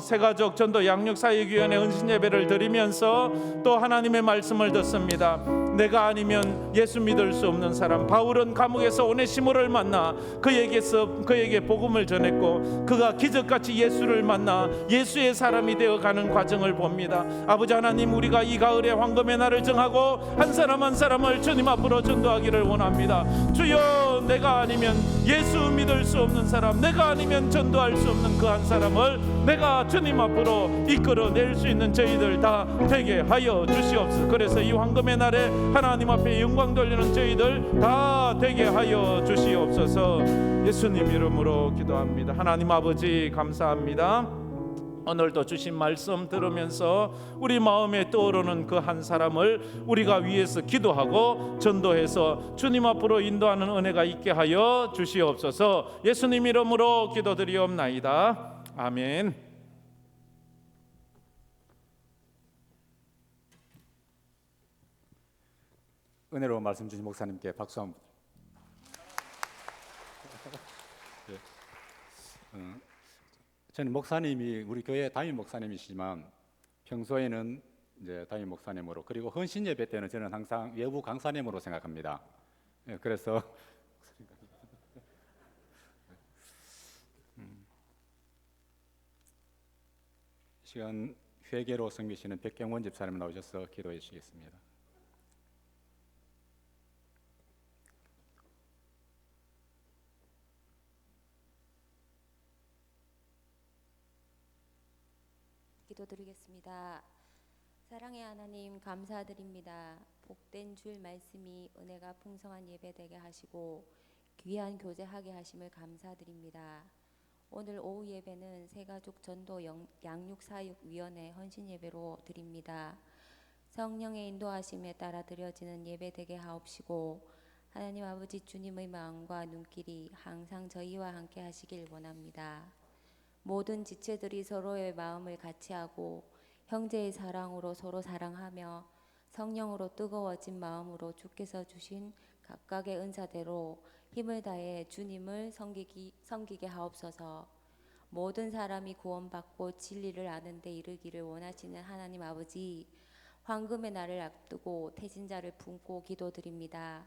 새가족 전도 양육사역위원회 은신 예배를 드리면서 또 하나님의 말씀을 듣습니다. 내가 아니면 예수 믿을 수 없는 사람, 바울은 감옥에서 오네시모를 만나 그에게 복음을 전했고 그가 기적같이 예수를 만나 예수의 사람이 되어가는 과정을 봅니다. 아버지 하나님, 우리가 이 가을에 황금의 날을 정하고 한 사람 한 사람을 주님 앞으로 전도하기를 원합니다. 주여, 내가 아니면 예수 믿을 수 없는 사람, 내가 아니면 전도할 수 없는 그 한 사람을 내가 주님 앞으로 이끌어낼 수 있는 저희들 다 되게 하여 주시옵소서. 그래서 이 황금의 날에 하나님 앞에 영광 돌리는 저희들 다 되게 하여 주시옵소서. 예수님 이름으로 기도합니다. 하나님 아버지 감사합니다. 오늘도 주신 말씀 들으면서 우리 마음에 떠오르는 그 한 사람을 우리가 위해서 기도하고 전도해서 주님 앞으로 인도하는 은혜가 있게 하여 주시옵소서. 예수님 이름으로 기도드리옵나이다. 아멘. 은혜로운 말씀 주신 목사님께 박수 한번. 저는 목사님이 우리 교회 담임 목사님이시지만 평소에는 이제 담임 목사님으로, 그리고 헌신 예배 때는 저는 항상 외부 강사님으로 생각합니다. 그래서 시간 회개로 섬기시는 백경원 집사님 나오셔서 기도해 주시겠습니다. 기도드리겠습니다. 사랑의 하나님, 감사드립니다. 복된 줄 말씀이 은혜가 풍성한 예배 되게 하시고 귀한 교제하게 하심을 감사드립니다. 오늘 오후 예배는 새가족 전도 양육사육위원회 헌신 예배로 드립니다. 성령의 인도하심에 따라 드려지는 예배 되게 하옵시고 하나님 아버지 주님의 마음과 눈길이 항상 저희와 함께 하시길 원합니다. 모든 지체들이 서로의 마음을 같이 하고 형제의 사랑으로 서로 사랑하며 성령으로 뜨거워진 마음으로 주께서 주신 각각의 은사대로 힘을 다해 주님을 섬기게 하옵소서. 모든 사람이 구원받고 진리를 아는 데 이르기를 원하시는 하나님 아버지, 황금의 날을 앞두고 태진자를 품고 기도드립니다.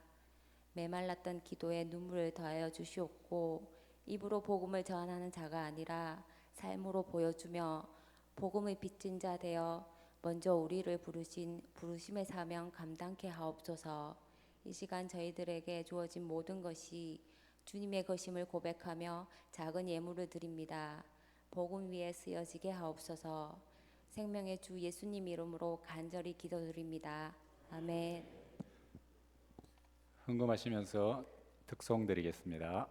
메말랐던 기도에 눈물을 더하여 주시옵고 입으로 복음을 전하는 자가 아니라 삶으로 보여주며 복음의 빚진 자 되어 먼저 우리를 부르신 부르심의 사명 감당케 하옵소서. 이 시간 저희들에게 주어진 모든 것이 주님의 것임을 고백하며 작은 예물을 드립니다. 복음 위에 쓰여지게 하옵소서. 생명의 주 예수님 이름으로 간절히 기도드립니다. 아멘. 헌금하시면서 특송 드리겠습니다.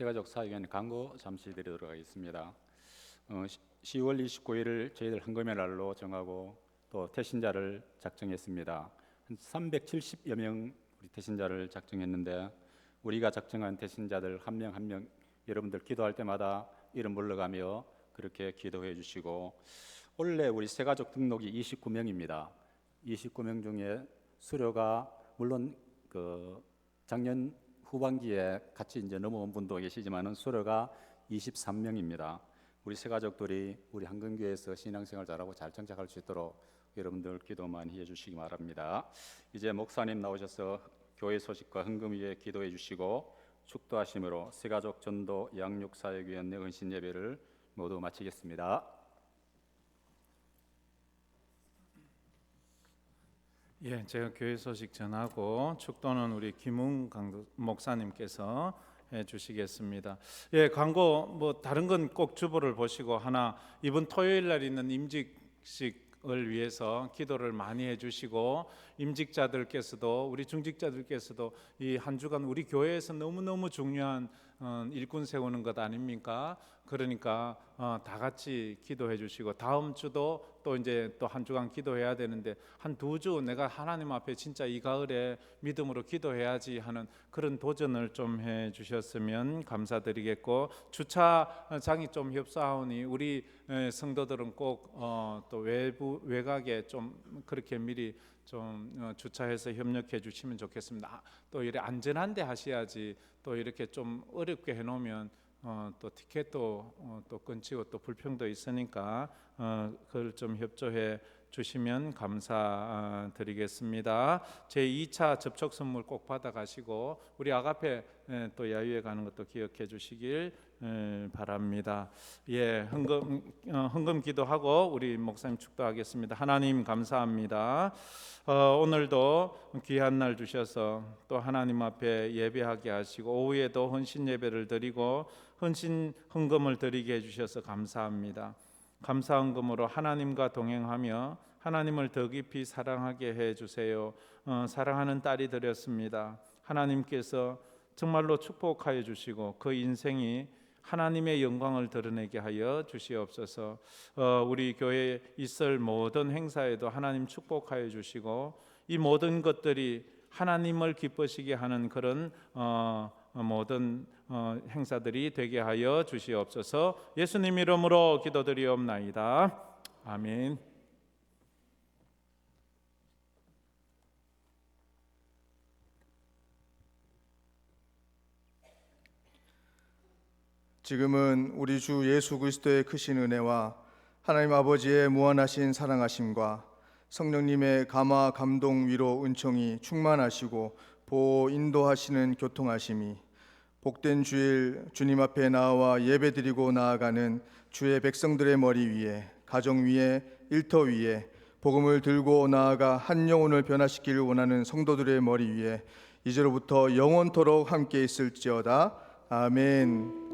새가족 사회위원 광고 잠시 드리도록 하겠습니다. 10월 29일을 저희들 헌금의 날로 정하고 또 태신자를 작정했습니다. 한 370여 명 우리 태신자를 작정했는데 우리가 작정한 태신자들 한 명 한 명 여러분들 기도할 때마다 이름 불러가며 그렇게 기도해 주시고 원래 우리 새가족 등록이 29명입니다. 29명 중에 수료가 물론 그 작년 후반기에 같이 이제 넘어온 분도 계시지만은 수료가 23명입니다. 우리 새가족들이 우리 한근교회에서 신앙생활 잘하고 잘 정착할 수 있도록 여러분들 기도 많이 해주시기 바랍니다. 이제 목사님 나오셔서 교회 소식과 헌금 위에 기도해 주시고 축도하심으로 새가족 전도 양육사역위원회 헌신 예배를 모두 마치겠습니다. 예, 제가 교회 소식 전하고 축도는 우리 김웅 목사님께서 해주시겠습니다. 예, 광고 뭐 다른 건 꼭 주보를 보시고 하나 이번 토요일 날 있는 임직식을 위해서 기도를 많이 해주시고 임직자들께서도 우리 중직자들께서도 이 한 주간 우리 교회에서 너무너무 중요한 일꾼 세우는 것 아닙니까? 그러니까 다 같이 기도해 주시고 다음 주도 또 이제 또 한 주간 기도해야 되는데 한 두 주 내가 하나님 앞에 진짜 이 가을에 믿음으로 기도해야지 하는 그런 도전을 좀 해 주셨으면 감사드리겠고 주차장이 좀 협소하오니 우리 성도들은 꼭 또 외곽에 좀 그렇게 미리 좀 주차해서 협력해 주시면 좋겠습니다. 또 이렇게 안전한데 하셔야지 또 이렇게 좀 어렵게 해놓으면 또 티켓도 또 끊지고 또 불평도 있으니까 그걸 좀 협조해 주시면 감사드리겠습니다. 제 2차 접촉 선물 꼭 받아가시고 우리 아가페 또 야유회 가는 것도 기억해 주시길 바랍니다. 예, 헌금 기도하고 우리 목사님 축도하겠습니다. 하나님 감사합니다. 오늘도 귀한 날 주셔서 또 하나님 앞에 예배하게 하시고 오후에도 헌신 예배를 드리고 헌신 헌금을 드리게 해주셔서 감사합니다. 감사 헌금으로 하나님과 동행하며 하나님을 더 깊이 사랑하게 해주세요. 사랑하는 딸이 드렸습니다. 하나님께서 정말로 축복하여 주시고 그 인생이 하나님의 영광을 드러내게 하여 주시옵소서. 우리 교회에 있을 모든 행사에도 하나님 축복하여 주시고 이 모든 것들이 하나님을 기쁘시게 하는 그런 모든 행사들이 되게 하여 주시옵소서. 예수님 이름으로 기도드리옵나이다. 아멘. 지금은 우리 주 예수 그리스도의 크신 은혜와 하나님 아버지의 무한하신 사랑하심과 성령님의 감화 감동 위로 은총이 충만하시고 보호 인도하시는 교통하심이 복된 주일 주님 앞에 나와 예배드리고 나아가는 주의 백성들의 머리 위에 가정 위에 일터 위에 복음을 들고 나아가 한 영혼을 변화시키기를 원하는 성도들의 머리 위에 이제로부터 영원토록 함께 있을지어다. 아멘.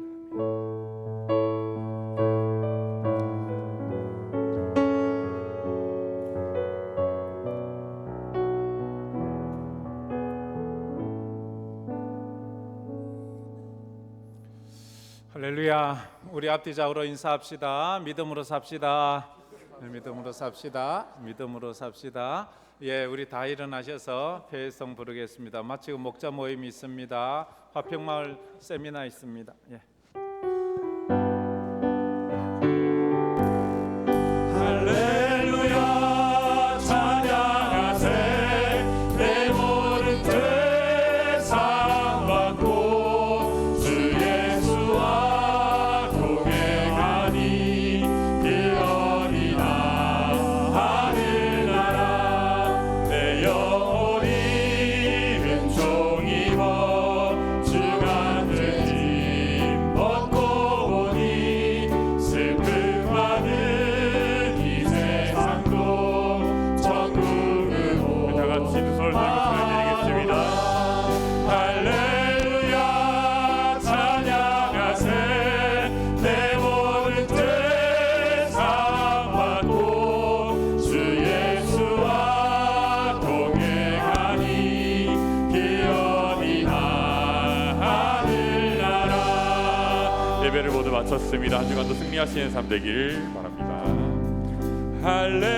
할렐루야. 우리 앞뒤 좌우로 인사합시다. 믿음으로 삽시다. 믿음으로 삽시다. 믿음으로 삽시다. 예, 우리 다 일어나셔서 회성 부르겠습니다. 마치고 목자 모임이 있습니다. 화평마을 세미나 있습니다. 예. 주가 되신 예배를 모두 마쳤습니다. 한 주간도 승리하시는 삶 되길 바랍니다. 할렐루야.